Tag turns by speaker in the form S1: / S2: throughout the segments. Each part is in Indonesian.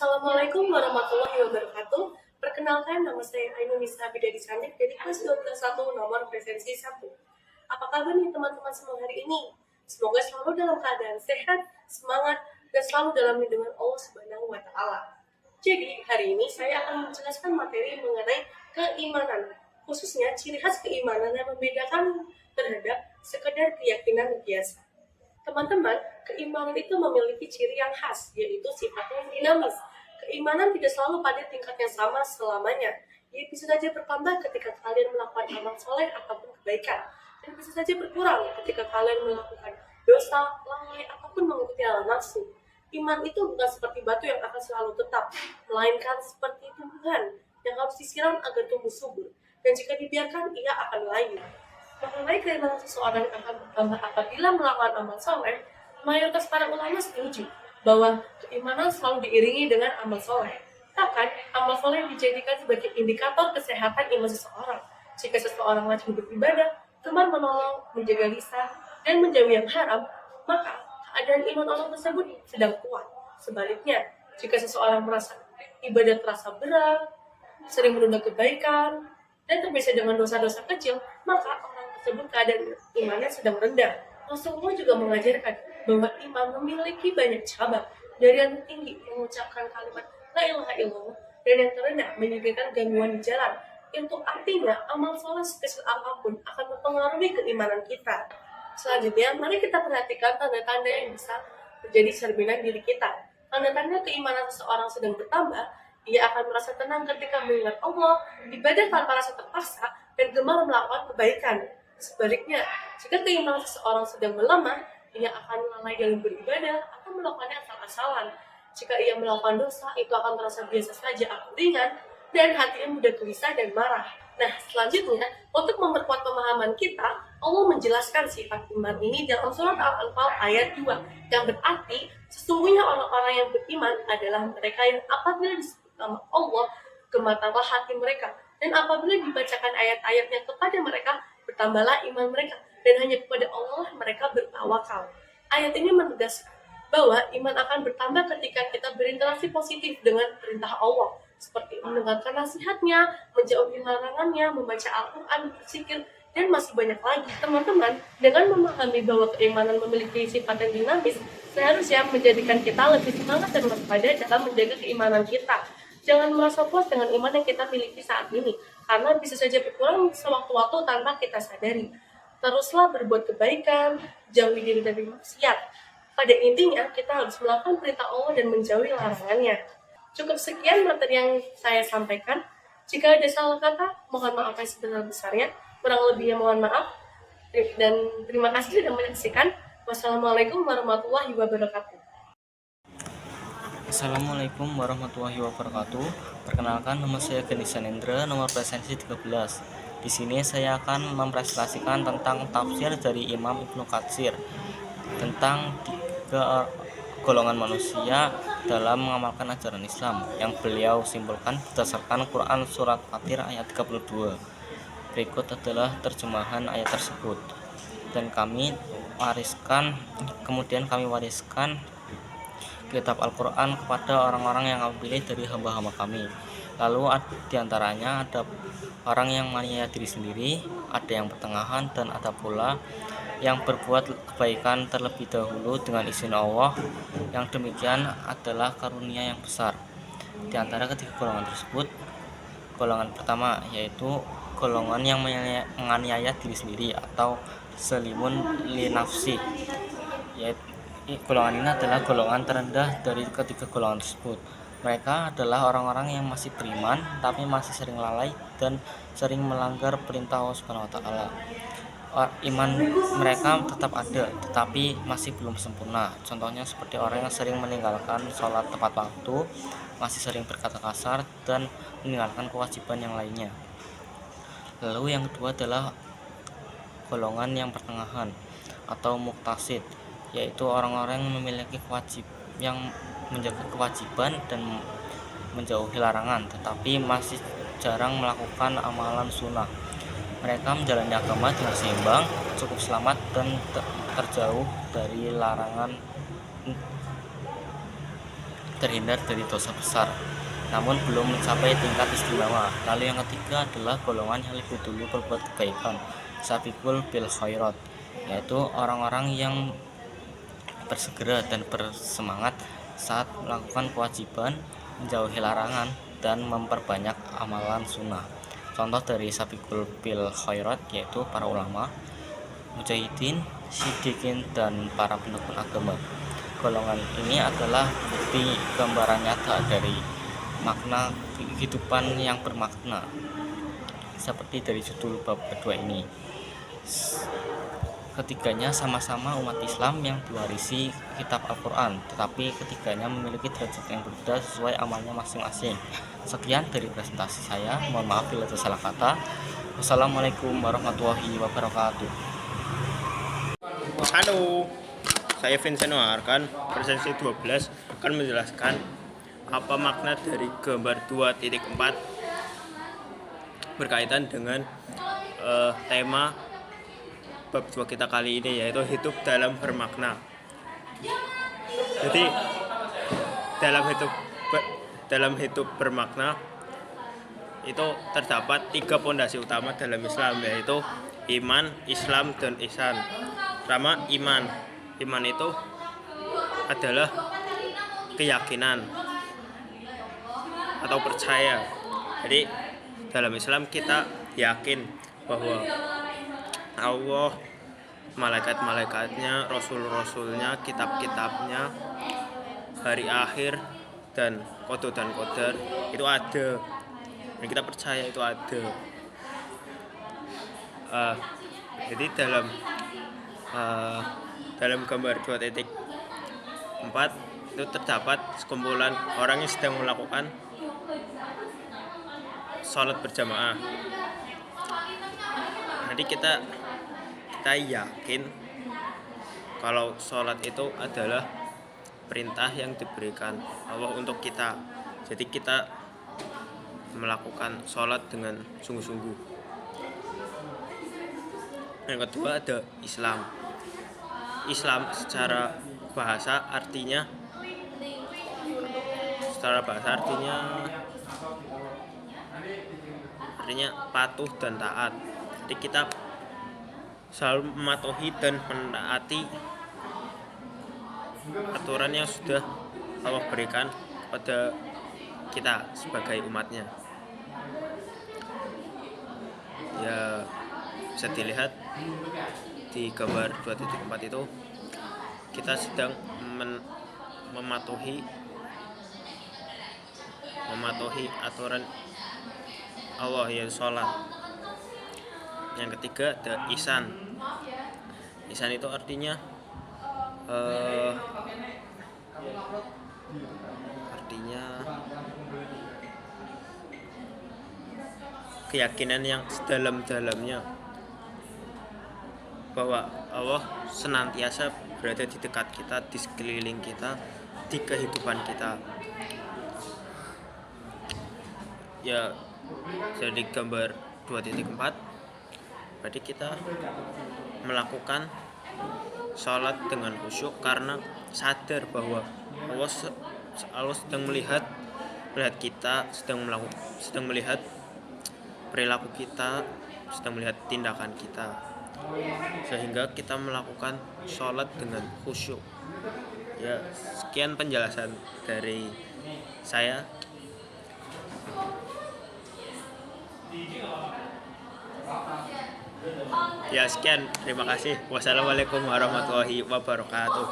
S1: Assalamualaikum warahmatullahi wabarakatuh. Perkenalkan, nama saya Ainunisa Bidadi Cantik dari kelas 12.1 nomor presensi 1. Apa kabar nih teman-teman semua hari ini? Semoga selalu dalam keadaan sehat, semangat, dan selalu dalam lindungan Allah Subhanahu wa Ta'ala. Jadi, hari ini saya akan menjelaskan materi mengenai keimanan, khususnya ciri khas keimanan yang membedakan terhadap sekedar keyakinan biasa. Teman-teman, keimanan itu memiliki ciri yang khas, yaitu sifatnya dinamis. Keimanan tidak selalu pada tingkat yang sama selamanya. Ia bisa saja bertambah ketika kalian melakukan amal soleh ataupun kebaikan, dan bisa saja berkurang ketika kalian melakukan dosa, lalai, ataupun mengikuti hawa nafsu. Iman itu bukan seperti batu yang akan selalu tetap, melainkan seperti tumbuhan yang harus disiram agar tumbuh subur, dan jika dibiarkan ia akan layu. Mengenai keimanan seseorang akan bertambah apabila melakukan amal soleh, mayoritas para ulama setuju bahwa keimanan selalu diiringi dengan amal soleh. Bahkan, amal soleh dijadikan sebagai indikator kesehatan iman seseorang. Jika seseorang rajin beribadah, gemar menolong, menjaga lisan, dan menjauhi yang haram, maka keadaan iman orang tersebut sedang kuat. Sebaliknya, jika seseorang merasa ibadah terasa berat, sering menunda kebaikan, dan terbiasa dengan dosa-dosa kecil, maka orang tersebut keadaan imannya sedang rendah. Rasulullah juga mengajarkan bahwa iman memiliki banyak cabang, dari yang tinggi mengucapkan kalimat la ilaha illallah, dan yang terendah menyediakan gangguan di jalan. Itu artinya amal soleh sekecil apapun akan mempengaruhi keimanan kita. Selanjutnya, mari kita perhatikan tanda-tanda yang bisa menjadi cerminan diri kita. Tanda-tanda keimanan seseorang sedang bertambah, ia akan merasa tenang ketika mengingat Allah, ibadah tanpa rasa terpaksa, dan gemar melakukan kebaikan. Sebaliknya, jika keimanan seseorang sedang melemah, ia akan lalai dalam beribadah atau melakukannya asal-asalan. Jika ia melakukan dosa, itu akan terasa biasa saja atau ringan, dan hatinya mudah gelisah dan marah. Nah, selanjutnya, untuk memperkuat pemahaman kita, Allah menjelaskan sifat iman ini dalam surat Al-Anfal ayat 2, yang berarti sesungguhnya orang-orang yang beriman adalah mereka yang apabila disebut nama Allah, gemetarlah hati mereka, dan apabila dibacakan ayat-ayatnya kepada mereka, bertambahlah iman mereka, dan hanya kepada Allah mereka bertawakal. Ayat ini menegaskan bahwa iman akan bertambah ketika kita berinteraksi positif dengan perintah Allah, seperti mendengarkan nasihatnya, menjauhi larangannya, membaca Al-Quran, berzikir, dan masih banyak lagi. Teman-teman, dengan memahami bahwa keimanan memiliki sifat yang dinamis, seharusnya menjadikan kita lebih semangat dan waspada dalam menjaga keimanan kita. Jangan merasa puas dengan iman yang kita miliki saat ini, karena bisa saja berkurang sewaktu-waktu tanpa kita sadari. Teruslah berbuat kebaikan, jauhi diri dari maksiat. Pada intinya, kita harus melakukan perintah Allah dan menjauhi larangannya. Cukup sekian materi yang saya sampaikan. Jika ada salah kata, mohon maaf yang sebesar-besarnya. Kurang lebihnya mohon maaf. Dan terima kasih sudah menyaksikan. Wassalamualaikum warahmatullahi wabarakatuh.
S2: Assalamualaikum warahmatullahi wabarakatuh. Perkenalkan, nama saya Geni Sanendra, nomor presensi 13. Di sini saya akan mempresentasikan tentang tafsir dari Imam Ibnu Katsir tentang tiga golongan manusia dalam mengamalkan ajaran Islam yang beliau simpulkan berdasarkan Quran surat Fatir ayat 32. Berikut adalah terjemahan ayat tersebut. Dan kemudian kami wariskan kitab Al-Quran kepada orang-orang yang kami pilih dari hamba-hamba kami. Lalu diantaranya ada orang yang menganiaya diri sendiri, ada yang pertengahan, dan ada pula yang berbuat kebaikan terlebih dahulu dengan izin Allah. Yang demikian adalah karunia yang besar. Di antara ketiga golongan tersebut, golongan pertama yaitu golongan yang menganiaya diri sendiri atau selimun li nafsi, yaitu golongan ini adalah golongan terendah dari ketiga golongan tersebut. Mereka adalah orang-orang yang masih beriman tapi masih sering lalai dan sering melanggar perintah Allah Subhanahu wa taala. Iman mereka tetap ada tetapi masih belum sempurna. Contohnya seperti orang yang sering meninggalkan sholat tepat waktu, masih sering berkata kasar, dan meninggalkan kewajiban yang lainnya. Lalu yang kedua adalah golongan yang pertengahan atau muktasid, yaitu orang-orang yang memiliki yang menjaga kewajiban dan menjauhi larangan, tetapi masih jarang melakukan amalan sunnah. Mereka menjalani agama dengan seimbang, cukup selamat dan terjauh dari larangan. terhindar dari dosa besar, namun belum mencapai tingkat istimewa. Lalu yang ketiga adalah golongan yang lebih dulu berbuat kebaikan, sabiqul bil khairat, yaitu orang-orang yang bersegera dan bersemangat saat melakukan kewajiban, menjauhi larangan, dan memperbanyak amalan sunnah. Contoh dari sabiqul bil khairat yaitu para ulama, mujahidin, siddiqin, dan para pendukung agama. Golongan ini adalah bukti gambaran nyata dari makna kehidupan yang bermakna, seperti dari judul bab kedua ini. Ketiganya sama-sama umat Islam yang diwarisi kitab Al-Quran, tetapi ketiganya memiliki derajat yang berbeda sesuai amalnya masing-masing. Sekian dari presentasi saya, mohon maaf bila ada salah kata. Wassalamualaikum warahmatullahi wabarakatuh.
S3: Halo, saya Vincent Arkan, presensi 12 akan menjelaskan apa makna dari gambar 2.4 berkaitan dengan tema bab 2 kita kali ini, yaitu hidup dalam bermakna. Jadi dalam hidup bermakna itu terdapat 3 pondasi utama dalam Islam, yaitu iman, Islam, dan ihsan. Pertama, iman. Iman itu adalah keyakinan atau percaya. Jadi dalam Islam kita yakin bahwa Allah, malaikat-malaikatnya, rasul-rasulnya, kitab-kitabnya, hari akhir, dan qada dan qadar itu ada, dan kita percaya itu ada. Jadi dalam gambar 2.4 itu terdapat sekumpulan orang yang sedang melakukan sholat berjamaah. Jadi kita yakin kalau sholat itu adalah perintah yang diberikan Allah untuk kita. Jadi kita melakukan sholat dengan sungguh-sungguh. Yang kedua ada Islam. Islam secara bahasa artinya patuh dan taat. Jadi kita selalu mematuhi dan menaati aturan yang sudah Allah berikan kepada kita sebagai umatnya. Ya, bisa dilihat di gambar 2.4 itu kita sedang mematuhi aturan Allah, yaitu sholat. Yang ketiga ada ihsan. Ihsan itu artinya keyakinan yang sedalam-dalamnya bahwa Allah senantiasa berada di dekat kita, di sekeliling kita, di kehidupan kita. Ya, jadi gambar 2.4 berarti kita melakukan sholat dengan khusyuk karena sadar bahwa Allah sedang melihat kita, sedang melihat perilaku kita, sedang melihat tindakan kita, sehingga kita melakukan sholat dengan khusyuk. Ya, sekian penjelasan dari saya. Ya, sekian, terima kasih. Wassalamualaikum warahmatullahi wabarakatuh.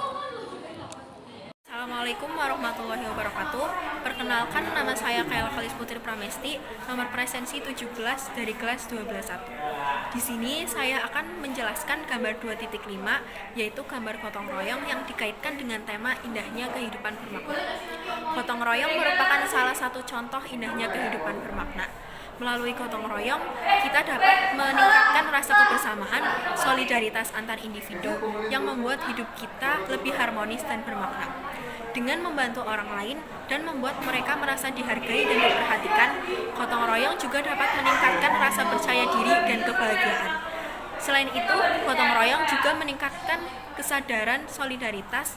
S4: Assalamualaikum warahmatullahi wabarakatuh. Perkenalkan, nama saya Kaila Kalis Putri Pramesti, nomor presensi 17 dari kelas 12.1. Di sini saya akan menjelaskan gambar 2.5, yaitu gambar gotong royong yang dikaitkan dengan tema indahnya kehidupan bermakna. Gotong royong merupakan salah satu contoh indahnya kehidupan bermakna. Melalui gotong royong, kita dapat meningkatkan rasa kebersamaan, solidaritas antar individu yang membuat hidup kita lebih harmonis dan bermakna. Dengan membantu orang lain dan membuat mereka merasa dihargai dan diperhatikan, gotong royong juga dapat meningkatkan rasa percaya diri dan kebahagiaan. Selain itu, gotong royong juga meningkatkan kesadaran solidaritas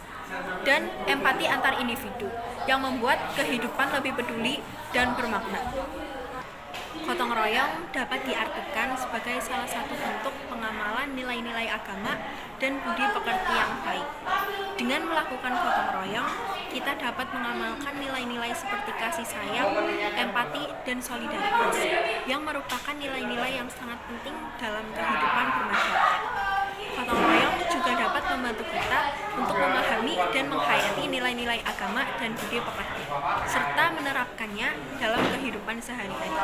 S4: dan empati antar individu yang membuat kehidupan lebih peduli dan bermakna. Gotong royong dapat diartikan sebagai salah satu bentuk pengamalan nilai-nilai agama dan budi pekerti yang baik. Dengan melakukan gotong royong, kita dapat mengamalkan nilai-nilai seperti kasih sayang, empati, dan solidaritas, yang merupakan nilai-nilai yang sangat penting dalam kehidupan bermasyarakat. Gotong royong juga dapat membantu kita untuk memahami dan menghayati nilai-nilai agama dan budi pekerti, serta menerapkannya dalam kehidupan sehari-hari.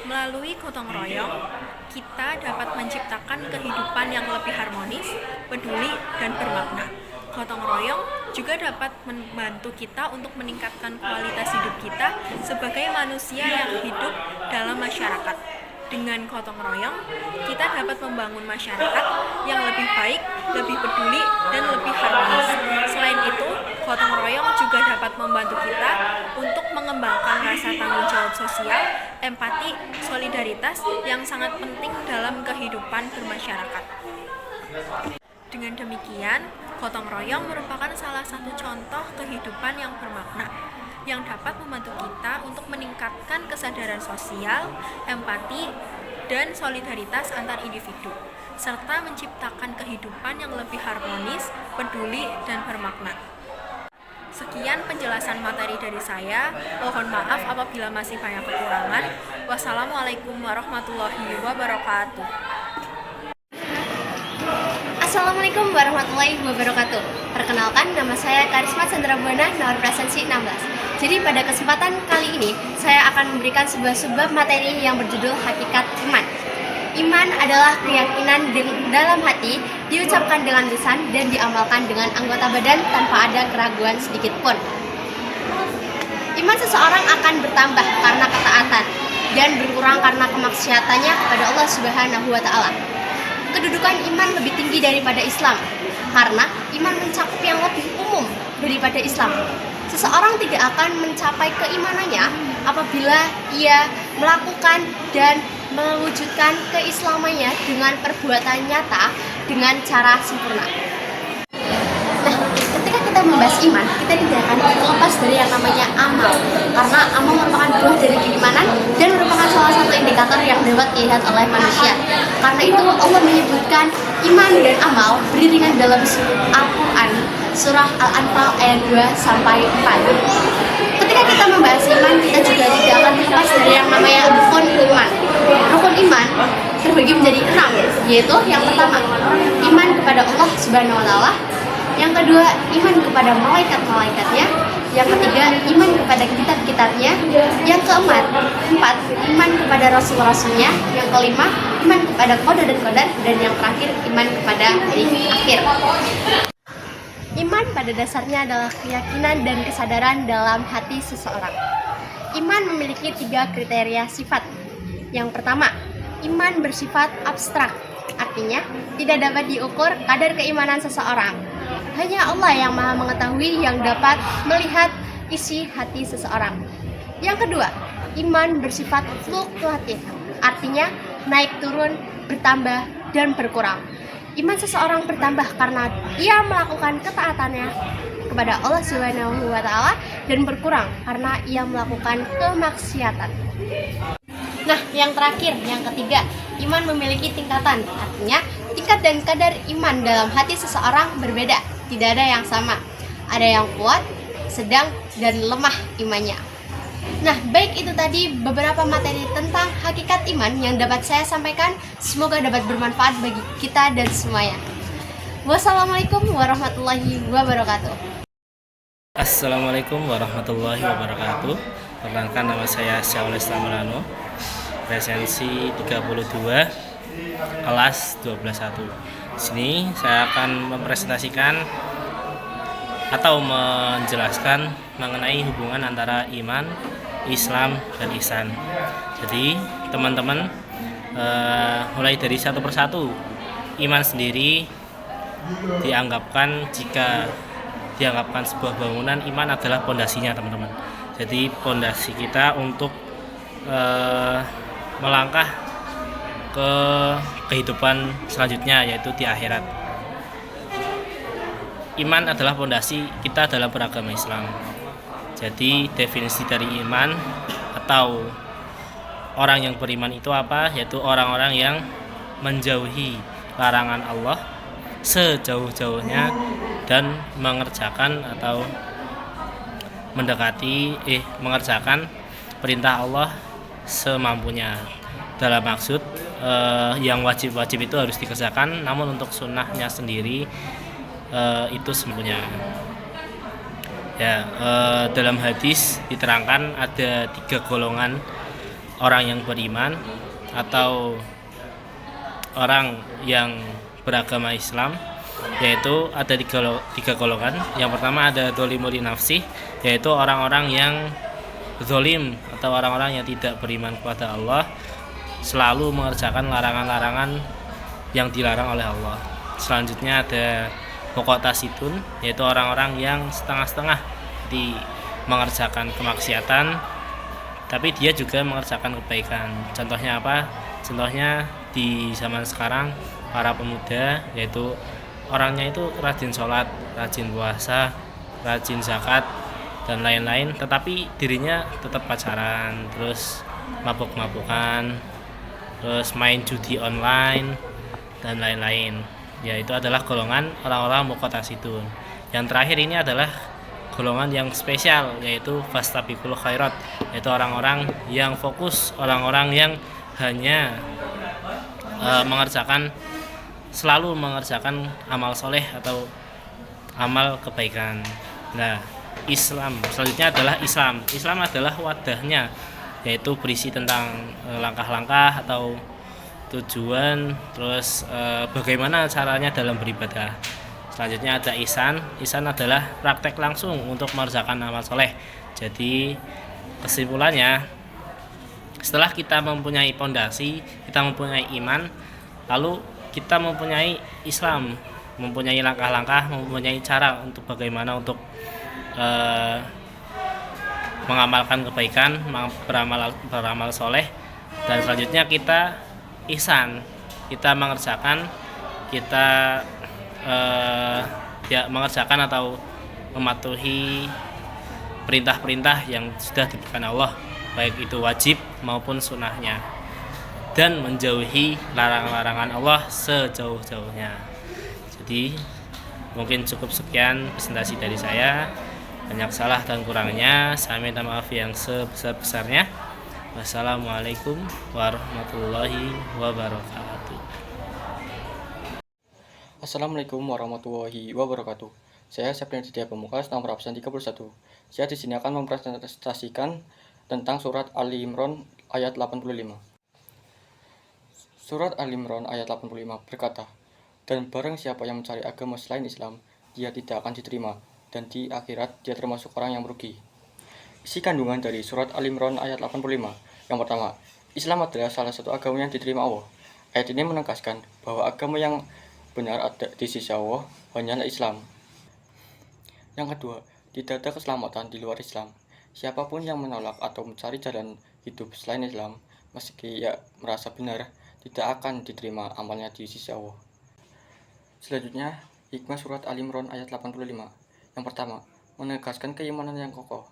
S4: Melalui gotong royong, kita dapat menciptakan kehidupan yang lebih harmonis, peduli, dan bermakna. Gotong royong juga dapat membantu kita untuk meningkatkan kualitas hidup kita sebagai manusia yang hidup dalam masyarakat. Dengan gotong royong, kita dapat membangun masyarakat yang lebih baik, lebih peduli, dan lebih harmonis. Selain itu, gotong royong juga dapat membantu kita untuk mengembangkan rasa tanggung jawab sosial, empati, solidaritas yang sangat penting dalam kehidupan bermasyarakat. Dengan demikian, gotong royong merupakan salah satu contoh kehidupan yang bermakna, yang dapat membantu kita untuk meningkatkan kesadaran sosial, empati, dan solidaritas antar individu, serta menciptakan kehidupan yang lebih harmonis, peduli, dan bermakna. Sekian penjelasan materi dari saya. Mohon maaf apabila masih banyak kekurangan. Wassalamualaikum warahmatullahi wabarakatuh.
S5: Assalamualaikum warahmatullahi wabarakatuh. Perkenalkan, nama saya Karisma Chandra Buana, nomor presensi 16. Jadi pada kesempatan kali ini, saya akan memberikan sebuah subbab materi yang berjudul Hakikat Iman. Iman adalah keyakinan dalam hati, diucapkan dengan lisan, dan diamalkan dengan anggota badan tanpa ada keraguan sedikit pun. Iman seseorang akan bertambah karena ketaatan, dan berkurang karena kemaksiatannya kepada Allah Subhanahu wa Ta'ala. Kedudukan iman lebih tinggi daripada Islam, karena iman mencakup yang lebih umum daripada Islam. Seseorang tidak akan mencapai keimanannya apabila ia melakukan dan mewujudkan keislamannya dengan perbuatan nyata dengan cara sempurna. Nah, ketika kita membahas iman, kita tidak akan lepas dari yang namanya amal, karena amal merupakan buah dari keimanan dan merupakan salah satu indikator yang dapat dilihat oleh manusia. Karena itu Allah menyebutkan iman dan amal beriringan dalam Al-Quran, surah Al-Anfal ayat 2 sampai 4. Ketika kita membahas iman, kita juga tidak akan lepas dari yang namanya rukun iman. Rukun iman terbagi menjadi 6, yaitu yang pertama, iman kepada Allah Subhanahu wa Ta'ala. Yang kedua, iman kepada malaikat-malaikatnya. Yang ketiga, iman kepada kitab-kitabnya. Yang keempat, iman kepada rasul-rasulnya. Yang kelima, iman kepada qada dan qadar. Dan yang terakhir, iman kepada hari akhir. Iman pada dasarnya adalah keyakinan dan kesadaran dalam hati seseorang. Iman memiliki 3 kriteria sifat. Yang pertama, iman bersifat abstrak. Artinya, tidak dapat diukur kadar keimanan seseorang. Hanya Allah yang Maha Mengetahui yang dapat melihat isi hati seseorang. Yang kedua, iman bersifat fluktuatif. Artinya, naik turun, bertambah, dan berkurang. Iman seseorang bertambah karena ia melakukan ketaatannya kepada Allah Subhanahu wa Ta'ala dan berkurang karena ia melakukan kemaksiatan. Nah, yang terakhir, yang ketiga, iman memiliki tingkatan. Artinya, tingkat dan kadar iman dalam hati seseorang berbeda. Tidak ada yang sama. Ada yang kuat, sedang, dan lemah imannya. Nah, baik itu tadi beberapa materi tentang hakikat iman yang dapat saya sampaikan. Semoga dapat bermanfaat bagi kita dan semuanya. Wassalamualaikum warahmatullahi wabarakatuh.
S2: Assalamualaikum warahmatullahi wabarakatuh. Perkenalkan, nama saya Syaul Islam Melano, presensi 32, kelas 12.1. Di sini saya akan mempresentasikan atau menjelaskan mengenai hubungan antara iman, Islam, dan ihsan. Jadi teman-teman, mulai dari satu persatu, iman sendiri jika dianggapkan sebuah bangunan, iman adalah pondasinya, teman-teman. Jadi pondasi kita untuk melangkah ke kehidupan selanjutnya, yaitu di akhirat.
S6: iman adalah fondasi kita dalam beragama Islam. Jadi definisi dari iman atau orang yang beriman itu apa? Yaitu orang-orang yang menjauhi larangan Allah sejauh-jauhnya dan mengerjakan atau mengerjakan perintah Allah semampunya. Dalam maksud yang wajib-wajib itu harus dikerjakan, namun untuk sunnahnya sendiri itu semampunya. Ya, dalam hadis diterangkan ada 3 golongan orang yang beriman atau orang yang beragama Islam, yaitu ada 3 golongan. Yang pertama ada dolimul nafsi, yaitu orang-orang yang zolim atau orang-orang yang tidak beriman kepada Allah, selalu mengerjakan larangan-larangan yang dilarang oleh Allah. Selanjutnya ada muqtasidun, yaitu orang-orang yang setengah-setengah di mengerjakan kemaksiatan tapi dia juga mengerjakan kebaikan. Contohnya apa? Contohnya di zaman sekarang para pemuda, yaitu orangnya itu rajin sholat, rajin puasa, rajin zakat dan lain-lain, tetapi dirinya tetap pacaran, terus mabuk-mabukan, terus main judi online dan lain-lain. Ya, itu adalah golongan orang-orang muqtasidun. Yang terakhir ini adalah golongan yang spesial, yaitu fastabiqul khairat, yaitu orang-orang yang fokus, orang-orang yang hanya selalu mengerjakan amal soleh atau amal kebaikan. Nah, Islam selanjutnya adalah Islam. Islam adalah wadahnya, yaitu berisi tentang langkah-langkah atau tujuan, terus bagaimana caranya dalam beribadah. Selanjutnya ada ihsan. Ihsan adalah praktek langsung untuk mengerjakan amal soleh. Jadi kesimpulannya, setelah kita mempunyai pondasi, kita mempunyai iman, lalu kita mempunyai Islam, mempunyai langkah-langkah, mempunyai cara untuk bagaimana untuk mengamalkan kebaikan, beramal soleh, dan selanjutnya kita ihsan, kita mengerjakan, kita mengerjakan atau mematuhi perintah-perintah yang sudah diberikan Allah, baik itu wajib maupun sunnahnya, dan menjauhi larangan-larangan Allah sejauh-jauhnya. Jadi mungkin cukup sekian presentasi dari saya. Banyak salah dan kurangnya saya minta maaf yang sebesar-besarnya. Wassalamualaikum warahmatullahi wabarakatuh.
S7: Assalamualaikum warahmatullahi wabarakatuh. Saya Septian Setia Pamungkas, nomor absen 31. Saya di sini akan mempresentasikan tentang surat Ali Imran ayat 85. Surat Ali Imran ayat 85 berkata, "Dan barang siapa yang mencari agama selain Islam, dia tidak akan diterima, dan di akhirat dia termasuk orang yang merugi." Isi kandungan dari surat Ali Imran ayat 85. Yang pertama, Islam adalah salah satu agama yang diterima Allah. Ayat ini menegaskan bahwa agama yang benar ada di sisi Allah hanyalah Islam. Yang kedua, tidak ada keselamatan di luar Islam. Siapapun yang menolak atau mencari jalan hidup selain Islam, meski ia merasa benar, tidak akan diterima amalnya di sisi Allah. Selanjutnya, hikmah surat Ali Imran ayat 85. Yang pertama, menegaskan keimanan yang kokoh.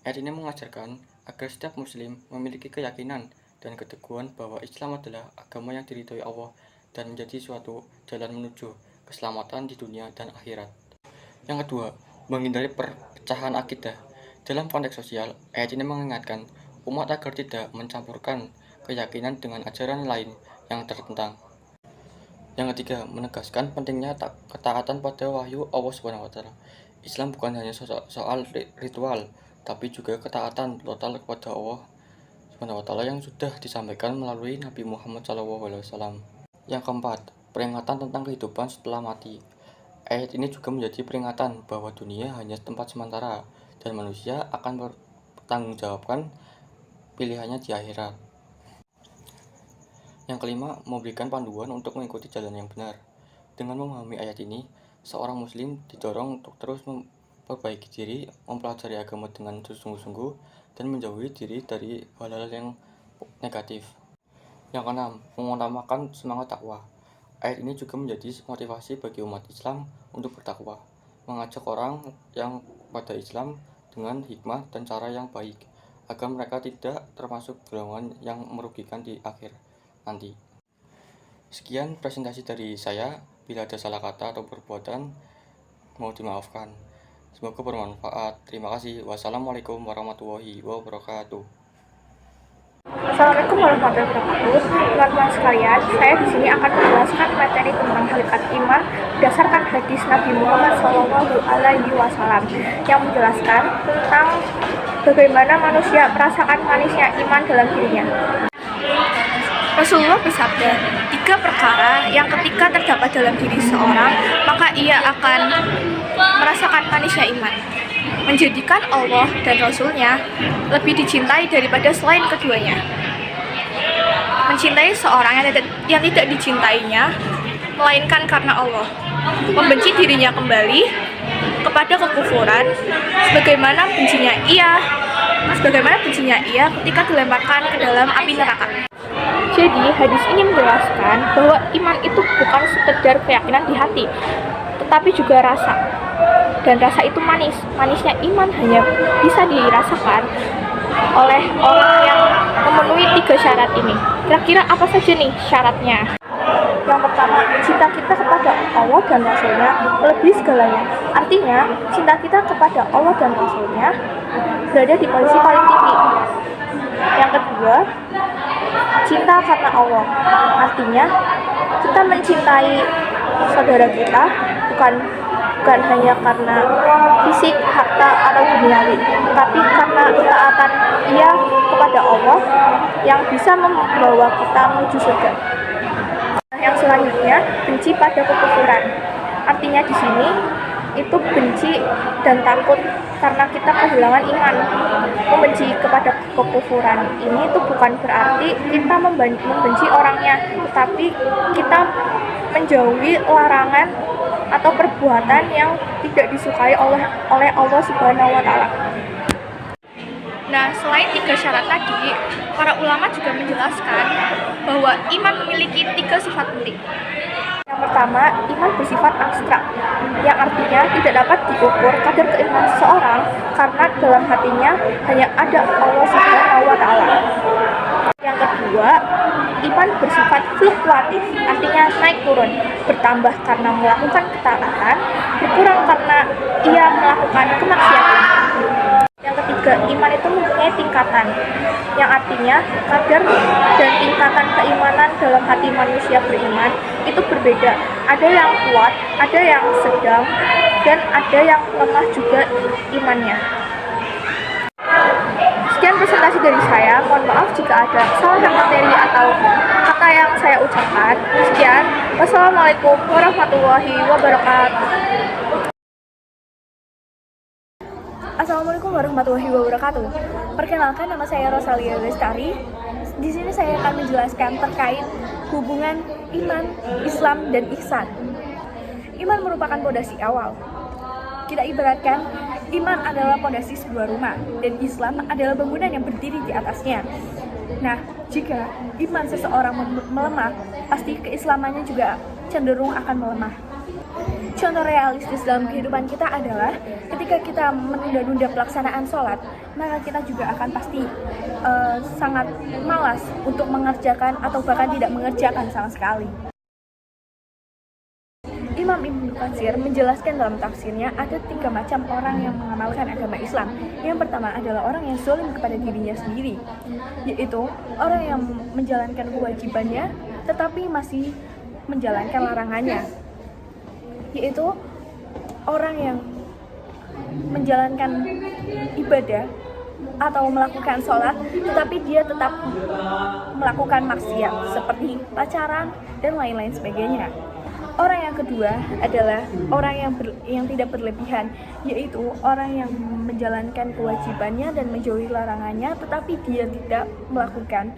S7: Ayat ini mengajarkan agar setiap muslim memiliki keyakinan dan keteguhan bahwa Islam adalah agama yang diridhoi Allah dan menjadi suatu jalan menuju keselamatan di dunia dan akhirat. Yang kedua, menghindari perpecahan akidah. Dalam konteks sosial, ayat ini mengingatkan umat agar tidak mencampurkan keyakinan dengan ajaran lain yang tertentang. Yang ketiga, menegaskan pentingnya ketaatan pada wahyu Allah SWT. Islam bukan hanya soal ritual, tapi juga ketaatan total kepada Allah SWT yang sudah disampaikan melalui Nabi Muhammad SAW. Yang keempat, peringatan tentang kehidupan setelah mati. Ayat ini juga menjadi peringatan bahwa dunia hanya tempat sementara dan manusia akan bertanggungjawabkan pilihannya di akhirat. Yang kelima, memberikan panduan untuk mengikuti jalan yang benar. Dengan memahami ayat ini, seorang muslim didorong untuk terus memperbaiki diri, mempelajari agama dengan sungguh-sungguh, dan menjauhi diri dari hal-hal yang negatif. Yang keenam, mengutamakan semangat takwa. Ayat ini juga menjadi motivasi bagi umat Islam untuk bertakwa. mengajak orang yang pada Islam dengan hikmah dan cara yang baik, agar mereka tidak termasuk golongan yang merugikan di akhir nanti. Sekian presentasi dari saya. Bila ada salah kata atau perbuatan, mau dimaafkan. Semoga bermanfaat. Terima kasih. Wassalamualaikum warahmatullahi wabarakatuh.
S8: Assalamualaikum warahmatullahi wabarakatuh. Teman-teman sekalian, saya di sini akan menjelaskan materi tentang hakikat iman berdasarkan hadis Nabi Muhammad SAW yang menjelaskan tentang bagaimana manusia merasakan manisnya iman dalam dirinya. Rasulullah bersabda, 3 perkara yang ketika terdapat dalam diri seorang, maka ia akan merasakan manisnya iman. Menjadikan Allah dan Rasul-Nya lebih dicintai daripada selain keduanya. Mencintai seorang yang tidak dicintainya, melainkan karena Allah. Membenci dirinya kembali kepada kekufuran, sebagaimana bencinya ia ketika dilemparkan ke dalam api neraka. Jadi, hadis ini menjelaskan bahwa iman itu bukan sekedar keyakinan di hati, tetapi juga rasa. Dan rasa itu manis. Manisnya iman hanya bisa dirasakan oleh orang yang memenuhi 3 syarat ini. Kira-kira apa saja nih syaratnya? Yang pertama, cinta kita kepada Allah dan Rasul-Nya melebihi segalanya. Artinya, cinta kita kepada Allah dan Rasul-Nya berada di posisi paling tinggi. Yang kedua, cinta karena Allah. Artinya, kita mencintai saudara kita bukan hanya karena fisik, harta, atau duniawi, tapi karena ketaatan ia kepada Allah yang bisa membawa kita menuju surga. Yang selanjutnya, benci pada kekufuran. Artinya di sini itu benci dan takut karena kita kehilangan iman. Membenci kepada kekufuran ini itu bukan berarti kita membenci orangnya, tetapi kita menjauhi larangan atau perbuatan yang tidak disukai oleh Allah Subhanahu wa Ta'ala. Nah, selain 3 syarat tadi, para ulama juga menjelaskan bahwa iman memiliki 3 sifat penting. Yang pertama, iman bersifat abstrak, yang artinya tidak dapat diukur kadar keimanan seseorang karena dalam hatinya hanya ada Allah Subhanahu wa Ta'ala. Yang kedua, iman bersifat fluktuatif, artinya naik turun, bertambah karena melakukan ketaatan, berkurang karena ia melakukan kemaksiatan. Yang ketiga, iman itu mempunyai tingkatan, yang artinya kadar dan tingkatan keimanan dalam hati manusia beriman itu berbeda. Ada yang kuat, ada yang sedang, dan ada yang lemah juga imannya. Sekian presentasi dari saya. Mohon maaf jika ada kesalahan materi atau kata yang saya ucapkan. Sekian. Wassalamualaikum warahmatullahi wabarakatuh. Assalamualaikum warahmatullahi wabarakatuh. Perkenalkan, nama saya Rosalia Lestari. Di sini saya akan menjelaskan terkait hubungan iman, Islam, dan ihsan. Iman merupakan pondasi awal. Kita ibaratkan iman adalah pondasi sebuah rumah dan Islam adalah bangunan yang berdiri di atasnya. Nah, jika iman seseorang melemah, pasti keislamannya juga cenderung akan melemah. Contoh realistis dalam kehidupan kita adalah ketika kita menunda-nunda pelaksanaan sholat, maka kita juga akan pasti sangat malas untuk mengerjakan atau bahkan tidak mengerjakan sama sekali. Imam Ibnu Katsir menjelaskan dalam tafsirnya ada 3 macam orang yang mengamalkan agama Islam. Yang pertama adalah orang yang zalim kepada dirinya sendiri, yaitu orang yang menjalankan kewajibannya tetapi masih menjalankan larangannya, yaitu orang yang menjalankan ibadah atau melakukan sholat tetapi dia tetap melakukan maksiat seperti pacaran dan lain-lain sebagainya. Orang yang kedua adalah orang yang tidak berlebihan, yaitu orang yang menjalankan kewajibannya dan menjauhi larangannya, tetapi dia tidak melakukan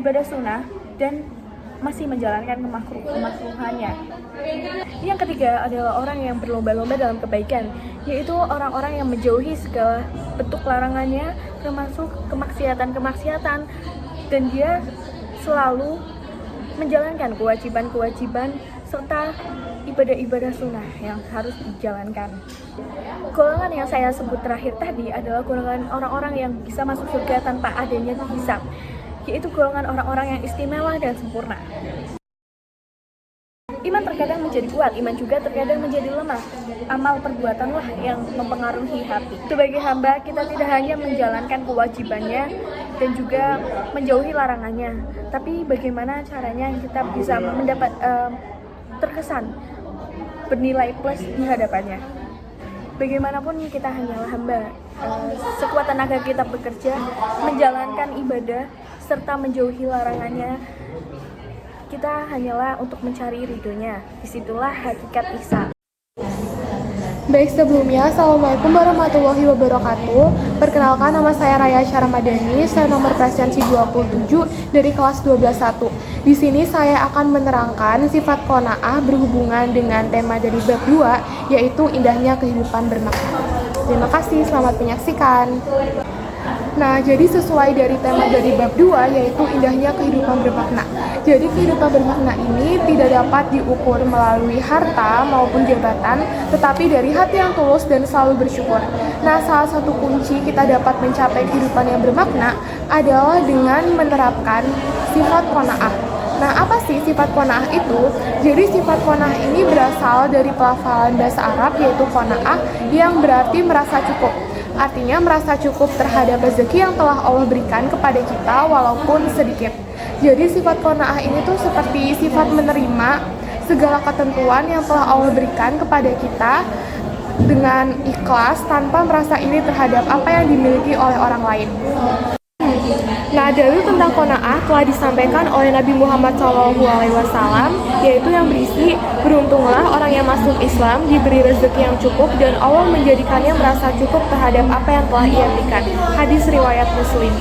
S8: ibadah sunnah dan masih menjalankan kemakruhannya. Yang ketiga adalah orang yang berlomba-lomba dalam kebaikan, yaitu orang-orang yang menjauhi segala bentuk larangannya, termasuk kemaksiatan, dan dia selalu menjalankan kewajiban-kewajiban serta ibadah-ibadah sunnah yang harus dijalankan. Golongan yang saya sebut terakhir tadi adalah golongan orang-orang yang bisa masuk surga tanpa adanya hisab, yaitu golongan orang-orang yang istimewa dan sempurna. Iman terkadang menjadi kuat, iman juga terkadang menjadi lemah. Amal perbuatanlah yang mempengaruhi hati. Sebagai hamba, kita tidak hanya menjalankan kewajibannya dan juga menjauhi larangannya, tapi bagaimana caranya kita bisa mendapat terkesan bernilai plus di hadapannya. Bagaimanapun kita hanyalah hamba, sekuat tenaga kita bekerja, menjalankan ibadah serta menjauhi larangannya. Kita hanyalah untuk mencari ridhonya. Disitulah hakikat ihsan.
S9: Baik, sebelumnya, Assalamualaikum warahmatullahi wabarakatuh. Perkenalkan, nama saya Raya Syaramadani, saya nomor presensi 27 dari kelas 12.1. Di sini saya akan menerangkan sifat qanaah berhubungan dengan tema dari bab 2, yaitu indahnya kehidupan bermakna. Terima kasih, selamat menyaksikan. Nah, jadi sesuai dari tema dari bab 2, yaitu indahnya kehidupan bermakna. Jadi kehidupan bermakna ini tidak dapat diukur melalui harta maupun jabatan, tetapi dari hati yang tulus dan selalu bersyukur. Nah, salah satu kunci kita dapat mencapai kehidupan yang bermakna adalah dengan menerapkan sifat qanaah. Nah, apa sih sifat qanaah itu? Jadi sifat qanaah ini berasal dari pelafalan bahasa Arab, yaitu qanaah, yang berarti merasa cukup. Artinya merasa cukup terhadap rezeki yang telah Allah berikan kepada kita walaupun sedikit. Jadi sifat qanaah ini tuh seperti sifat menerima segala ketentuan yang telah Allah berikan kepada kita dengan ikhlas tanpa merasa iri terhadap apa yang dimiliki oleh orang lain. Nah, dalil tentang qanaah telah disampaikan oleh Nabi Muhammad SAW, yaitu yang berisi, beruntunglah orang yang masuk Islam, diberi rezeki yang cukup, dan Allah menjadikannya merasa cukup terhadap apa yang telah ia berikan. Hadis riwayat Muslim.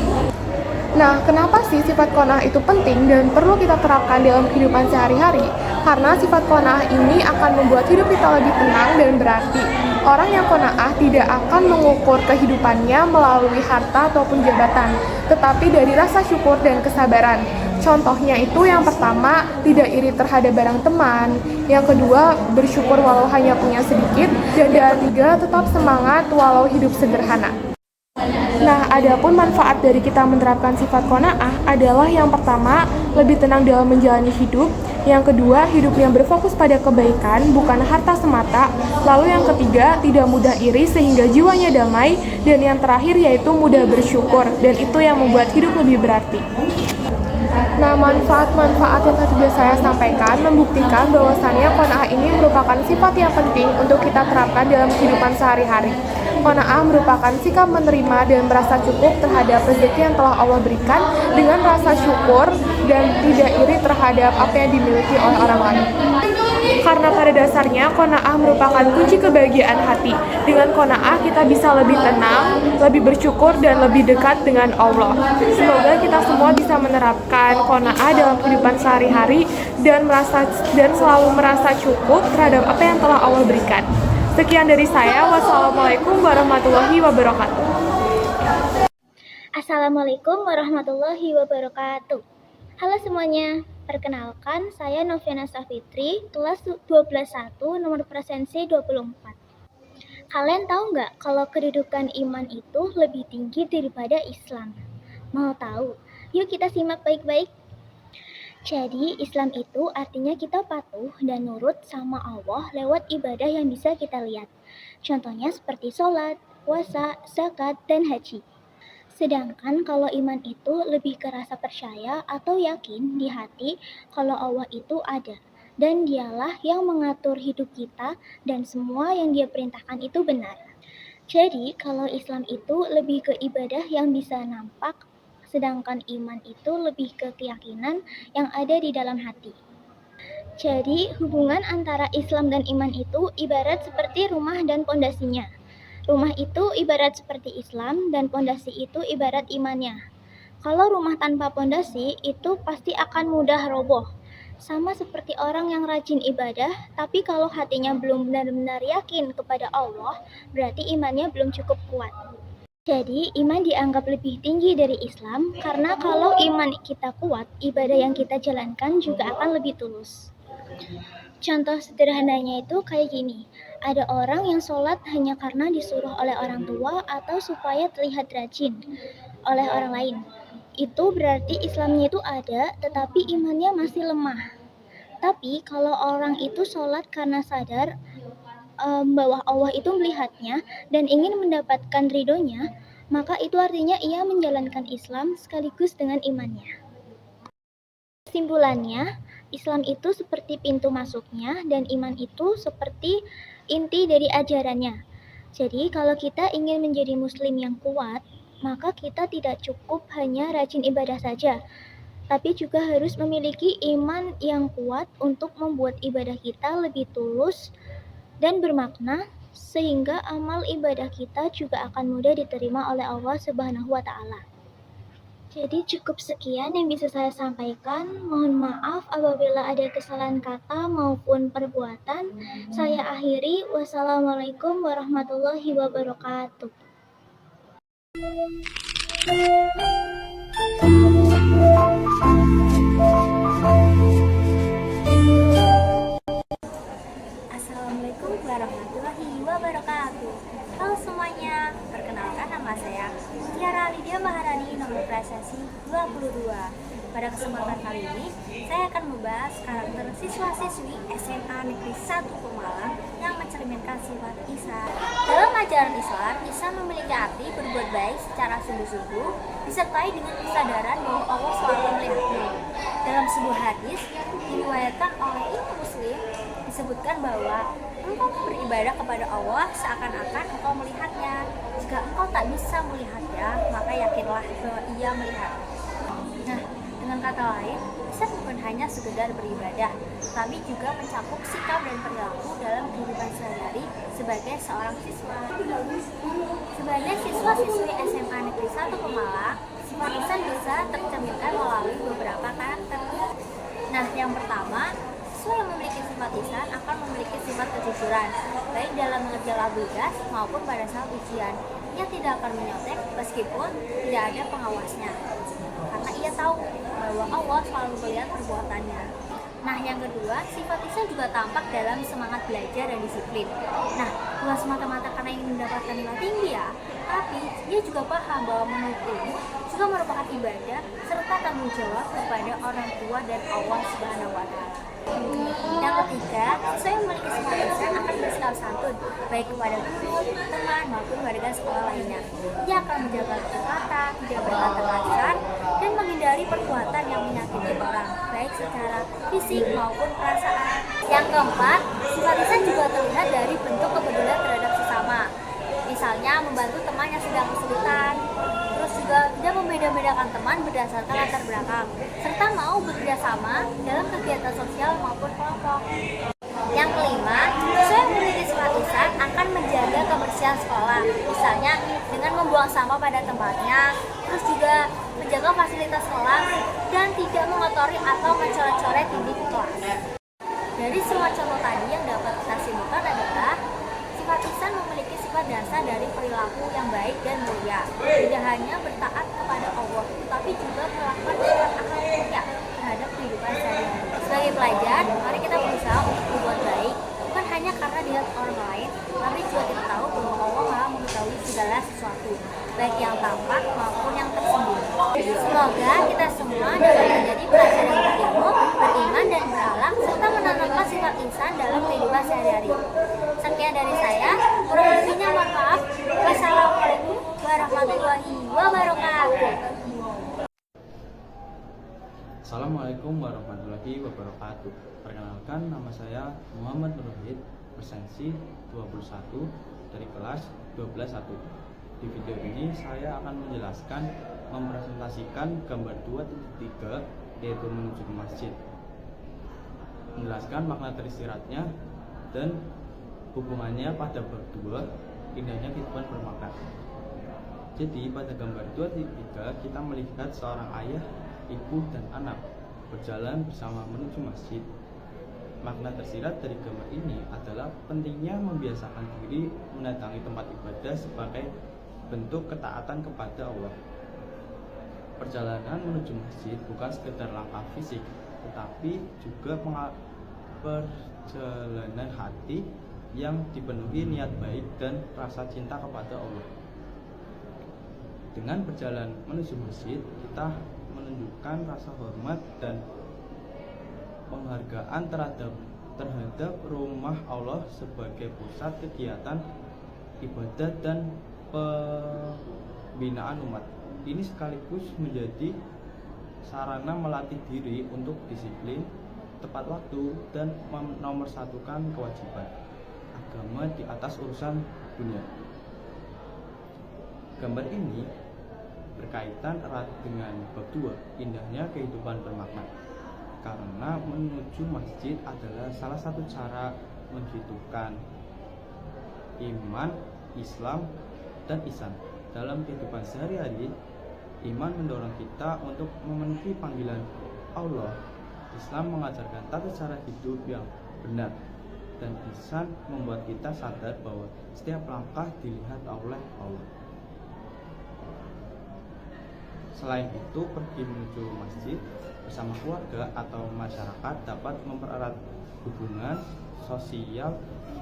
S9: Nah, kenapa sih sifat qanaah itu penting dan perlu kita terapkan dalam kehidupan sehari-hari? Karena sifat qanaah ini akan membuat hidup kita lebih tenang dan berarti. Orang yang qanaah tidak akan mengukur kehidupannya melalui harta ataupun jabatan, tetapi dari rasa syukur dan kesabaran. Contohnya itu yang pertama, tidak iri terhadap barang teman. Yang kedua, bersyukur walau hanya punya sedikit. Dan yang ketiga, tetap semangat walau hidup sederhana. Nah, adapun manfaat dari kita menerapkan sifat qanaah adalah yang pertama, lebih tenang dalam menjalani hidup. Yang kedua, hidup yang berfokus pada kebaikan, bukan harta semata. Lalu yang ketiga, tidak mudah iri sehingga jiwanya damai. Dan yang terakhir yaitu mudah bersyukur, dan itu yang membuat hidup lebih berarti. Nah, manfaat-manfaat yang tadi saya sampaikan membuktikan bahwasannya qanaah ini merupakan sifat yang penting untuk kita terapkan dalam kehidupan sehari-hari. Qanaah merupakan sikap menerima dan merasa cukup terhadap rezeki yang telah Allah berikan dengan rasa syukur dan tidak iri terhadap apa yang dimiliki oleh orang lain. Karena pada dasarnya qanaah merupakan kunci kebahagiaan hati. Dengan qanaah kita bisa lebih tenang, lebih bersyukur dan lebih dekat dengan Allah. Semoga kita semua bisa menerapkan qanaah dalam kehidupan sehari-hari dan selalu merasa cukup terhadap apa yang telah Allah berikan. Sekian dari saya. Wassalamualaikum warahmatullahi wabarakatuh.
S10: Assalamualaikum warahmatullahi wabarakatuh. Halo semuanya, perkenalkan saya Noviana Safitri, kelas 12.1, nomor presensi 24. Kalian tahu nggak kalau kedudukan iman itu lebih tinggi daripada Islam? Mau tahu? Yuk kita simak baik-baik. Jadi, Islam itu artinya kita patuh dan nurut sama Allah lewat ibadah yang bisa kita lihat. Contohnya seperti sholat, puasa, zakat, dan haji. Sedangkan kalau iman itu lebih ke rasa percaya atau yakin di hati kalau Allah itu ada. Dan dialah yang mengatur hidup kita dan semua yang dia perintahkan itu benar. Jadi, kalau Islam itu lebih ke ibadah yang bisa nampak, sedangkan iman itu lebih ke keyakinan yang ada di dalam hati. Jadi, hubungan antara Islam dan iman itu ibarat seperti rumah dan pondasinya. Rumah itu ibarat seperti Islam dan pondasi itu ibarat imannya. Kalau rumah tanpa pondasi itu pasti akan mudah roboh. Sama seperti orang yang rajin ibadah, tapi kalau hatinya belum benar-benar yakin kepada Allah, berarti imannya belum cukup kuat. Jadi, iman dianggap lebih tinggi dari Islam karena kalau iman kita kuat, ibadah yang kita jalankan juga akan lebih tulus. Contoh sederhananya itu kayak gini, ada orang yang sholat hanya karena disuruh oleh orang tua atau supaya terlihat rajin oleh orang lain. Itu berarti Islamnya itu ada, tetapi imannya masih lemah. Tapi kalau orang itu sholat karena sadar bahwa Allah itu melihatnya dan ingin mendapatkan ridhonya, maka itu artinya ia menjalankan Islam sekaligus dengan imannya. Kesimpulannya, Islam itu seperti pintu masuknya dan iman itu seperti inti dari ajarannya. Jadi, kalau kita ingin menjadi muslim yang kuat, maka kita tidak cukup hanya rajin ibadah saja, tapi juga harus memiliki iman yang kuat untuk membuat ibadah kita lebih tulus dan bermakna, sehingga amal ibadah kita juga akan mudah diterima oleh Allah Subhanahu wa Ta'ala. Jadi cukup sekian yang bisa saya sampaikan. Mohon maaf apabila ada kesalahan kata maupun perbuatan. Saya akhiri. Wassalamualaikum warahmatullahi wabarakatuh.
S11: Assalamualaikum warahmatullahi wabarakatuh. Halo semuanya, perkenalkan nama saya Tiara Lydia Maharani, nomor presensi 22. Pada kesempatan kali ini, saya akan membahas karakter siswa-siswi SMA Negeri 1 Pemalang yang mencerminkan sifat ihsan. Dalam ajaran Islam, ihsan memiliki arti berbuat baik secara sungguh-sungguh, disertai dengan kesadaran bahwa Allah selalu melihatmu. Dalam sebuah hadis diriwayatkan oleh Imam Muslim, disebutkan bahwa engkau beribadah kepada Allah seakan-akan engkau melihatnya. Jika engkau tak bisa melihatnya, maka yakinlah bahwa ia melihat. Nah, dengan kata lain, ihsan bukan hanya sekedar beribadah, tapi juga mencakup sikap dan perilaku dalam kehidupan sehari-hari sebagai seorang siswa. Sebagai siswa-siswi SMA Negeri 1 Pemalang, sifat ihsan bisa tercerminkan melalui beberapa karakter. Nah, yang pertama, siswa yang memiliki sifat ihsan akan memiliki sifat kejujuran, baik dalam mengerjakan tugas maupun pada saat ujian. Ia tidak akan menyontek meskipun tidak ada pengawasnya, karena ia tahu bahwa Allah selalu melihat perbuatannya. Nah, yang kedua, sifat ihsan juga tampak dalam semangat belajar dan disiplin. Nah, bukan semata-mata karena ingin mendapatkan nilai tinggi ya, tapi dia juga paham bahwa menuntut ilmu juga merupakan ibadah serta tanggung jawab kepada orang tua dan Allah Subhanahu wa Ta'ala. Yang ketiga, siswa yang memiliki sifat ihsan akan bersikap santun, baik kepada guru, teman, maupun warga sekolah lainnya. Ia akan menjaga kata, tidak berkata kasar, dan menghindari perbuatan yang menyakiti orang, baik secara fisik maupun perasaan. Yang keempat, sifat ihsan juga terlihat dari bentuk kepedulian terhadap sesama. Misalnya membantu teman yang sedang kesulitan, terus juga tidak membeda-bedakan teman berdasarkan latar belakang, serta mau bekerja sama dalam kegiatan sosial maupun kelompok. Yang kelima, siswa yang memiliki sifat ihsan akan menjaga kebersihan sekolah, misalnya dengan membuang sampah pada tempatnya, terus juga menjaga fasilitas sekolah dan tidak mengotori atau mencoret-coret dinding kelas. Dari semua contoh tadi yang dapat kita simpulkan adalah sifat ihsan memiliki sifat dasar dari perilaku yang baik dan mulia, tidak hanya bertaat kepada Allah, tapi juga melakukan sifat akhlak mulia terhadap kehidupan sehari-hari. Sebagai pelajar, mari kita berusaha untuk berbuat baik, bukan hanya karena dilihat orang lain, tapi juga kita tahu bahwa Allah Maha mengetahui segala sesuatu, baik yang tampak maupun yang tersembunyi. Semoga kita semua dapat menjadi pelajar yang berilmu, beriman dan berakhlak, serta menanamkan sifat ihsan dalam kehidupan sehari-hari. Sekian dari saya, kurang lebihnya mohon maaf. Wassalamualaikum warahmatullahi wabarakatuh.
S12: Assalamualaikum warahmatullahi wabarakatuh. Perkenalkan, nama saya Muhammad Nurhid, presensi 21 dari kelas 12.1. Di video ini saya akan menjelaskan, mempresentasikan gambar 2.3, yaitu menuju ke masjid, menjelaskan makna tersiratnya dan hubungannya pada bab 2, indahnya kehidupan bermakan. Jadi pada gambar 2.3 kita melihat seorang ayah, ibu, dan anak berjalan bersama menuju masjid. Makna tersirat dari gambar ini adalah pentingnya membiasakan diri mendatangi tempat ibadah sebagai bentuk ketaatan kepada Allah. Perjalanan menuju masjid bukan sekedar langkah fisik, tetapi juga perjalanan hati yang dipenuhi niat baik dan rasa cinta kepada Allah. Dengan berjalan menuju masjid, kita menunjukkan rasa hormat dan penghargaan terhadap rumah Allah sebagai pusat kegiatan ibadah dan pembinaan umat. Ini sekaligus menjadi sarana melatih diri untuk disiplin, tepat waktu, dan menomorsatukan kewajiban agama di atas urusan dunia. Gambar ini berkaitan erat dengan bab 2, indahnya kehidupan bermakna. Karena menuju masjid adalah salah satu cara menghidupkan iman, Islam, dan ihsan dalam kehidupan sehari-hari. Iman mendorong kita untuk memenuhi panggilan Allah. Islam mengajarkan tata cara hidup yang benar, dan ihsan membuat kita sadar bahwa setiap langkah dilihat oleh Allah. Selain itu, pergi menuju masjid bersama keluarga atau masyarakat dapat mempererat hubungan sosial,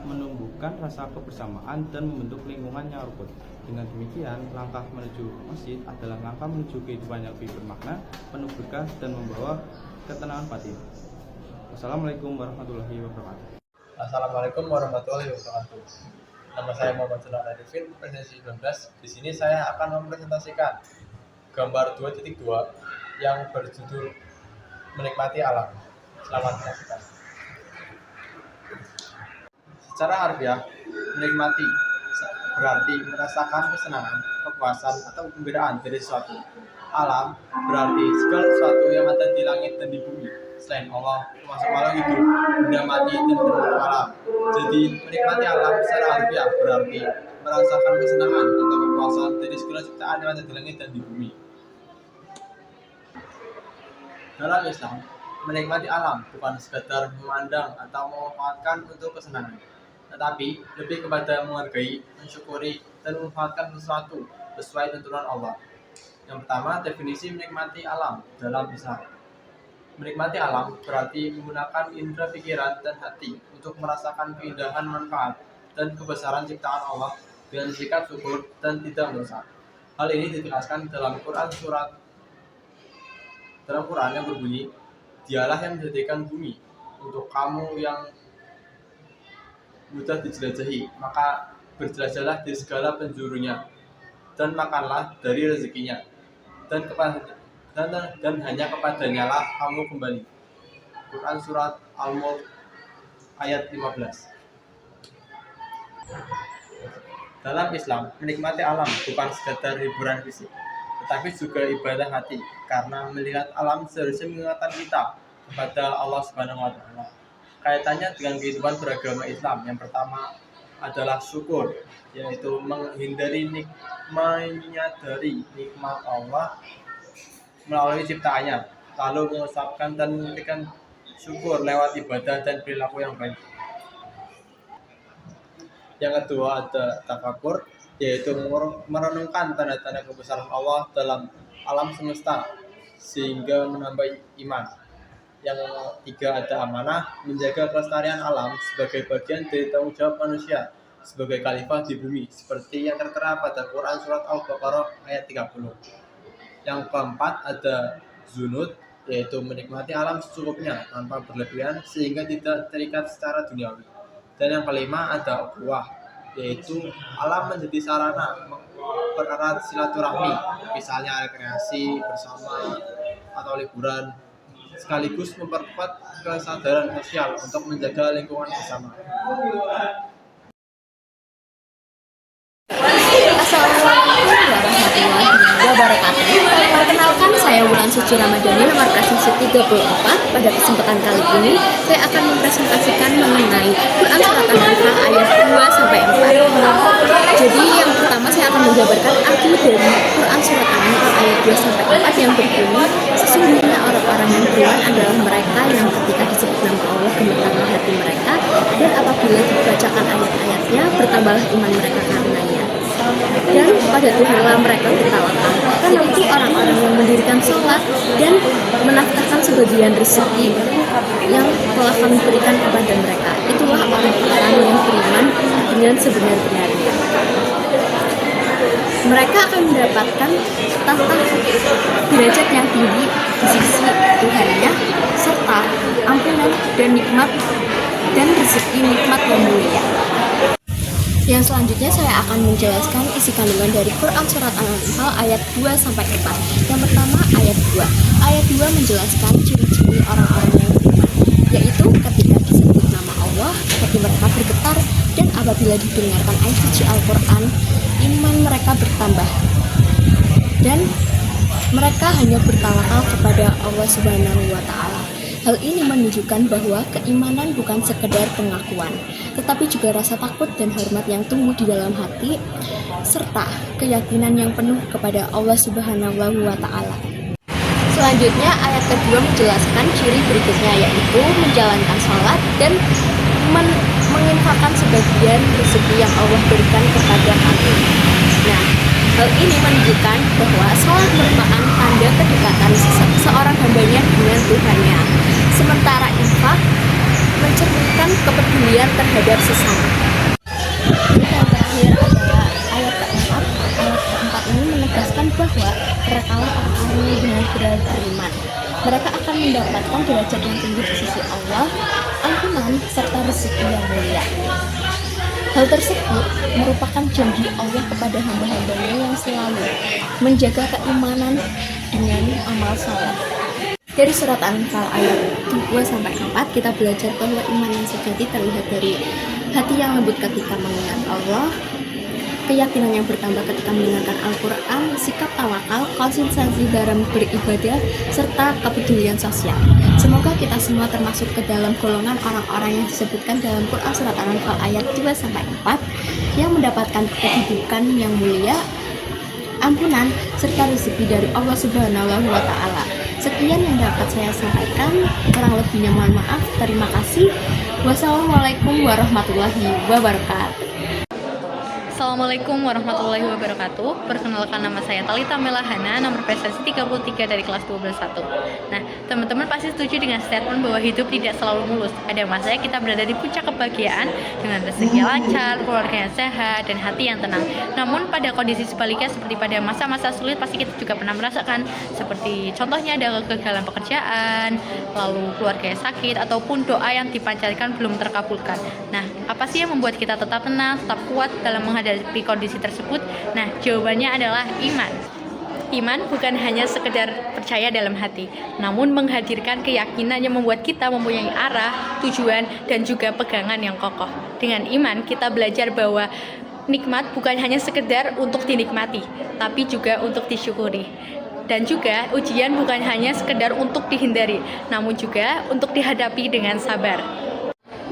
S12: menumbuhkan rasa kebersamaan, dan membentuk lingkungan yang rukun. Dengan demikian, langkah menuju masjid adalah langkah menuju kehidupan yang lebih bermakna, penuh berkah, dan membawa ketenangan batin. Wassalamualaikum warahmatullahi wabarakatuh.
S13: Assalamualaikum warahmatullahi wabarakatuh. Nama saya Muhammad Sunan Arifin, presensi 19. Di sini saya akan mempresentasikan gambar 2.2 yang berjudul Menikmati Alam. Selamat menyaksikan. Secara harfiah, menikmati berarti merasakan kesenangan, kepuasan, atau kegembiraan dari sesuatu. Alam berarti segala sesuatu yang ada di langit dan di bumi selain Allah, termasuk makhluk hidup, benda mati, dan bentuk alam. Jadi menikmati alam secara harfiah berarti merasakan kesenangan atau kepuasan dari segala ciptaan yang ada di langit dan di bumi. Dalam Islam, menikmati alam bukan sekedar memandang atau memanfaatkan untuk kesenangan, tetapi lebih kepada menghargai, mensyukuri, dan memanfaatkan sesuatu sesuai tuntunan Allah. Yang pertama, definisi menikmati alam dalam Islam. Menikmati alam berarti menggunakan indera pikiran dan hati untuk merasakan keindahan, manfaat, dan kebesaran ciptaan Allah dengan sikap syukur dan tidak merusak. Hal ini ditegaskan dalam Quran yang berbunyi, "Dialah yang menjadikan bumi untuk kamu yang mudah dijelajahi, maka berjelajahlah di segala penjurunya, dan makanlah dari rezekinya, dan hanya kepadanya lah kamu kembali." Quran Surat Al-Mulk ayat 15. Dalam Islam, menikmati alam bukan sekedar hiburan fisik, tetapi juga ibadah hati, karena melihat alam seharusnya mengingatkan kita kepada Allah Subhanahu wa Ta'ala. Kaitannya dengan kehidupan beragama Islam, yang pertama adalah syukur, yaitu menyadari nikmat Allah melalui ciptaannya, lalu mengucapkan dan memberikan syukur lewat ibadah dan perilaku yang baik. Yang kedua ada tafakur, yaitu merenungkan tanda-tanda kebesaran Allah dalam alam semesta sehingga menambah iman. Yang ketiga ada amanah, menjaga kelestarian alam sebagai bagian dari tanggung jawab manusia sebagai khalifah di bumi, seperti yang tertera pada Quran Surat Al-Baqarah ayat 30. Yang keempat ada zunud, yaitu menikmati alam secukupnya tanpa berlebihan sehingga tidak terikat secara duniawi. Dan yang kelima ada ukhuwah, yaitu alam menjadi sarana mempererat silaturahmi, misalnya rekreasi bersama atau liburan, sekaligus memperkuat kesadaran sosial untuk menjaga lingkungan bersama.
S5: Assalamualaikum warahmatullahi wabarakatuh. Perkenalkan, saya Wulan Suci Ramadhani, nomor presensi 34. Pada kesempatan kali ini, saya akan mempresentasikan mengenai Quran Surat Al-Anfal ayat 2-4. Jadi yang pertama saya akan menjabarkan arti dari Quran Surat Al-Anfal ayat 2-4 yang berbunyi, "Sesungguhnya orang-orang yang beriman adalah mereka yang ketika disebut nama Allah gemetarlah hati mereka, dan apabila dibacakan ayat-ayatnya bertambahlah iman mereka karenanya. Dan pada Tuhanlah mereka bertawakal." Yaitu orang-orang yang mendirikan sholat dan menafkahkan sebagian rezeki yang telah kami berikan kepada mereka. Itulah orang-orang yang beriman dengan sebenar-benarnya. Mereka akan mendapatkan tahta derajat yang tinggi di sisi Tuhannya, serta ampunan dan nikmat dan rezeki nikmat yang mulia. Yang selanjutnya saya akan menjelaskan isi kandungan dari Quran Surat Al-Anfal ayat 2-4. Yang pertama ayat 2. Ayat 2 menjelaskan ciri-ciri orang-orang yang beriman, yaitu ketika disebut nama Allah, hati mereka bergetar, dan apabila didengarkan ayat suci Al-Quran, iman mereka bertambah. Dan mereka hanya bertawakal kepada Allah Subhanahu wa Ta'ala. Hal ini menunjukkan bahwa keimanan bukan sekedar pengakuan, tetapi juga rasa takut dan hormat yang tumbuh di dalam hati, serta keyakinan yang penuh kepada Allah Subhanahu wa Ta'ala. Selanjutnya, ayat kedua menjelaskan ciri berikutnya, yaitu menjalankan sholat dan menginfakkan sebagian rezeki yang Allah berikan kepada kami. Nah, hal ini menunjukkan bahwa sholat merupakan tanda kedekatan seorang hambanya dengan Tuhannya. Sementara infak mencerminkan kepedulian terhadap sesama. Yang terakhir adalah ayat keempat. Ayat keempat ini menegaskan bahwa merekalah orang-orang yang benar-benar beriman. Mereka akan mendapatkan derajat yang tinggi di sisi Allah, ampunan, serta rezeki yang mulia. Hal tersebut merupakan janji Allah kepada hamba-hambanya yang selalu menjaga keimanan dengan amal saleh. Dari surat Al-Anfal ayat 2-4 kita belajar bahwa iman yang sejati terlihat dari hati yang lembut ketika mengingat Allah, keyakinan yang bertambah ketika mendengarkan Al-Quran, sikap tawakal, konsistensi dalam beribadah, serta kepedulian sosial. Semoga kita semua termasuk ke dalam golongan orang-orang yang disebutkan dalam Quran Surat Al-Anfal ayat 2-4 yang mendapatkan kehidupan yang mulia, ampunan, serta rezeki dari Allah Subhanahu wa Ta'ala. Sekian yang dapat saya sampaikan, kurang lebihnya mohon maaf. Terima kasih. Wassalamualaikum warahmatullahi wabarakatuh.
S4: Assalamualaikum warahmatullahi wabarakatuh. Perkenalkan, nama saya Talita Melahana, nomor presensi 33 dari kelas 12-1. Nah, teman-teman pasti setuju dengan statement bahwa hidup tidak selalu mulus. Ada masanya kita berada di puncak kebahagiaan dengan rezeki lancar, keluarga yang sehat, dan hati yang tenang. Namun pada kondisi sebaliknya, seperti pada masa-masa sulit, pasti kita juga pernah merasakan seperti contohnya ada kegagalan pekerjaan, lalu keluarga yang sakit, ataupun doa yang dipanjatkan belum terkabulkan. Nah, apa sih yang membuat kita tetap tenang, tetap kuat dalam menghadapi kondisi tersebut? Nah, jawabannya adalah iman. Iman bukan hanya sekedar percaya dalam hati, namun menghadirkan keyakinan yang membuat kita mempunyai arah, tujuan, dan juga pegangan yang kokoh. Dengan iman, kita belajar bahwa nikmat bukan hanya sekedar untuk dinikmati, tapi juga untuk disyukuri. Dan juga ujian bukan hanya sekedar untuk dihindari, namun juga untuk dihadapi dengan sabar.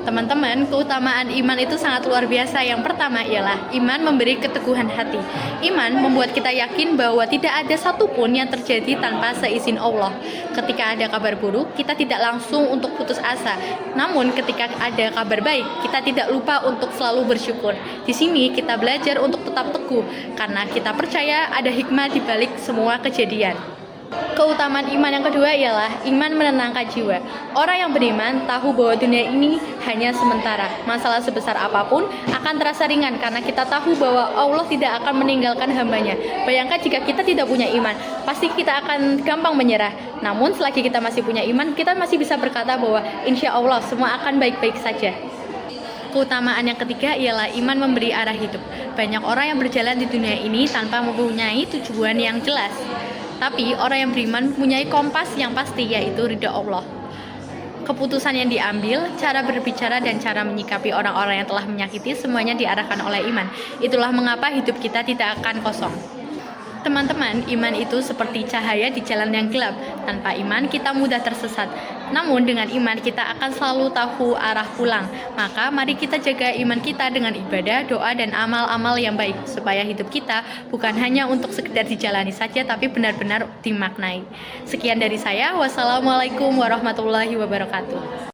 S4: Teman-teman, keutamaan iman itu sangat luar biasa. Yang pertama ialah iman memberi keteguhan hati. Iman membuat kita yakin bahwa tidak ada satupun yang terjadi tanpa seizin Allah. Ketika ada kabar buruk, kita tidak langsung untuk putus asa. Namun ketika ada kabar baik, kita tidak lupa untuk selalu bersyukur. Di sini kita belajar untuk tetap teguh, karena kita percaya ada hikmah di balik semua kejadian. Keutamaan iman yang kedua ialah iman menenangkan jiwa. Orang yang beriman tahu bahwa dunia ini hanya sementara. Masalah sebesar apapun akan terasa ringan karena kita tahu bahwa Allah tidak akan meninggalkan hambanya. Bayangkan jika kita tidak punya iman, pasti kita akan gampang menyerah. Namun selagi kita masih punya iman, kita masih bisa berkata bahwa insya Allah semua akan baik-baik saja. Keutamaan yang ketiga ialah iman memberi arah hidup. Banyak orang yang berjalan di dunia ini tanpa mempunyai tujuan yang jelas. Tapi orang yang beriman mempunyai kompas yang pasti, yaitu ridha Allah. Keputusan yang diambil, cara berbicara, dan cara menyikapi orang-orang yang telah menyakiti semuanya diarahkan oleh iman. Itulah mengapa hidup kita tidak akan kosong. Teman-teman, iman itu seperti cahaya di jalan yang gelap. Tanpa iman, kita mudah tersesat. Namun dengan iman, kita akan selalu tahu arah pulang. Maka mari kita jaga iman kita dengan ibadah, doa, dan amal-amal yang baik. Supaya hidup kita bukan hanya untuk sekedar dijalani saja, tapi benar-benar dimaknai. Sekian dari saya. Wassalamualaikum warahmatullahi wabarakatuh.